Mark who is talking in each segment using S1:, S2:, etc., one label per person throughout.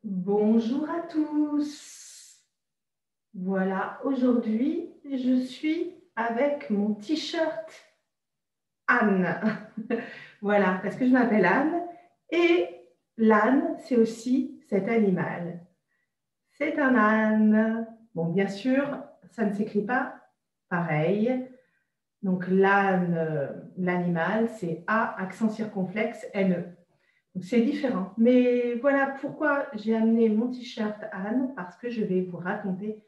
S1: Bonjour à tous. Voilà, aujourd'hui, je suis avec mon t-shirt Anne. Voilà, parce que je m'appelle Anne et l'âne, c'est aussi cet animal. C'est un âne. Bon, bien sûr, ça ne s'écrit pas pareil. Donc, l'âne, l'animal, c'est A, accent circonflexe, N-E. Donc, c'est différent. Mais voilà pourquoi j'ai amené mon t-shirt Anne, parce que je vais vous raconter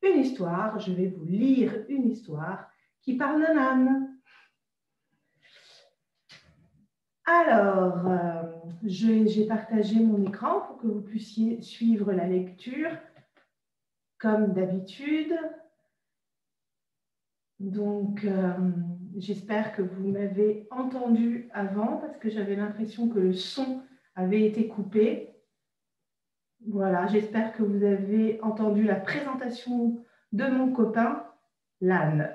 S1: une histoire, je vais vous lire une histoire qui parle d'un âne. Alors, j'ai partagé mon écran pour que vous puissiez suivre la lecture comme d'habitude. Donc, j'espère que vous m'avez entendu avant parce que j'avais l'impression que le son avait été coupé. Voilà, j'espère que vous avez entendu la présentation de mon copain, l'âne.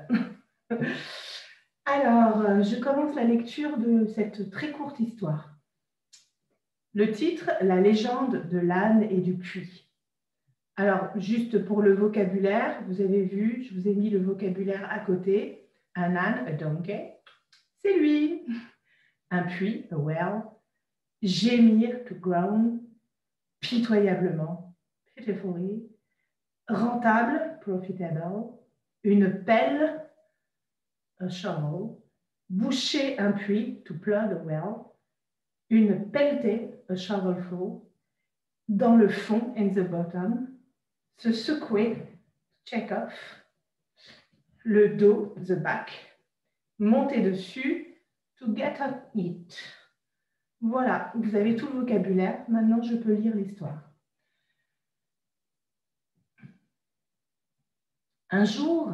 S1: Alors, je commence la lecture de cette très courte histoire. Le titre, La légende de l'âne et du puits. Alors, juste pour le vocabulaire, vous avez vu, je vous ai mis le vocabulaire à côté. Un âne, a donkey, c'est lui. Un puits, a well. Gémir, to groan. Pitoyablement, pitifully. Rentable, profitable. Une pelle, a shovel. Boucher un puits, to plug a well. Une pelletée, a shovelful. Dans le fond, in the bottom. Se secouer, check off. Le dos, the back. Monter dessus, to get on it. Voilà, vous avez tout le vocabulaire. Maintenant, je peux lire l'histoire. Un jour,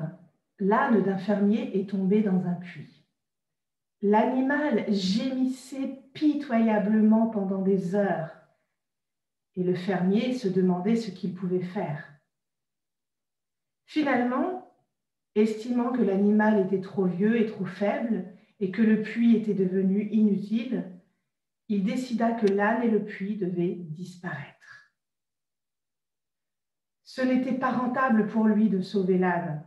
S1: l'âne d'un fermier est tombé dans un puits. L'animal gémissait pitoyablement pendant des heures et le fermier se demandait ce qu'il pouvait faire. Finalement, estimant que l'animal était trop vieux et trop faible et que le puits était devenu inutile, il décida que l'âne et le puits devaient disparaître. Ce n'était pas rentable pour lui de sauver l'âne.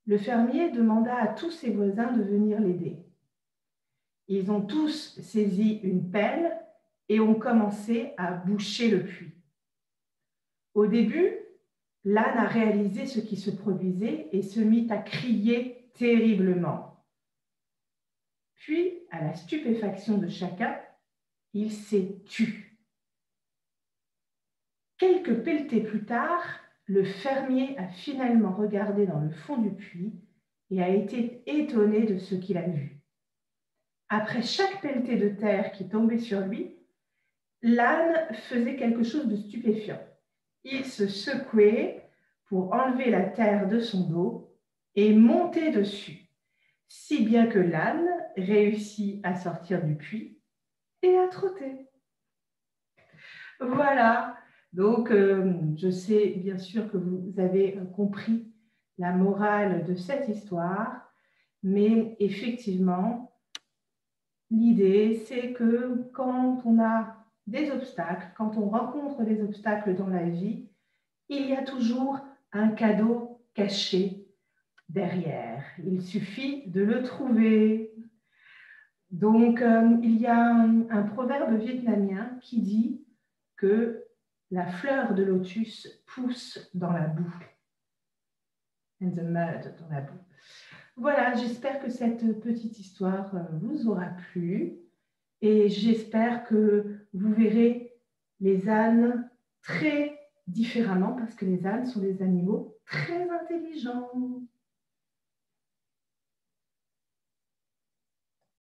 S1: Le fermier demanda à tous ses voisins de venir l'aider. Ils ont tous saisi une pelle et ont commencé à boucher le puits. Au début, l'âne a réalisé ce qui se produisait et se mit à crier terriblement. Puis, à la stupéfaction de chacun, il s'est tu. Quelques pelletées plus tard, le fermier a finalement regardé dans le fond du puits et a été étonné de ce qu'il a vu. Après chaque pelletée de terre qui tombait sur lui, l'âne faisait quelque chose de stupéfiant. Il se secouait pour enlever la terre de son dos et monter dessus, si bien que l'âne réussit à sortir du puits et à trotter. Voilà, donc je sais bien sûr que vous avez compris la morale de cette histoire, mais effectivement, l'idée c'est que quand on a des obstacles, quand on rencontre des obstacles dans la vie, il y a toujours un cadeau caché derrière. Il suffit de le trouver. Donc, il y a un proverbe vietnamien qui dit que la fleur de lotus pousse dans la boue. In the mud, dans la boue. Voilà, j'espère que cette petite histoire vous aura plu et j'espère que vous verrez les ânes très différemment parce que les ânes sont des animaux très intelligents.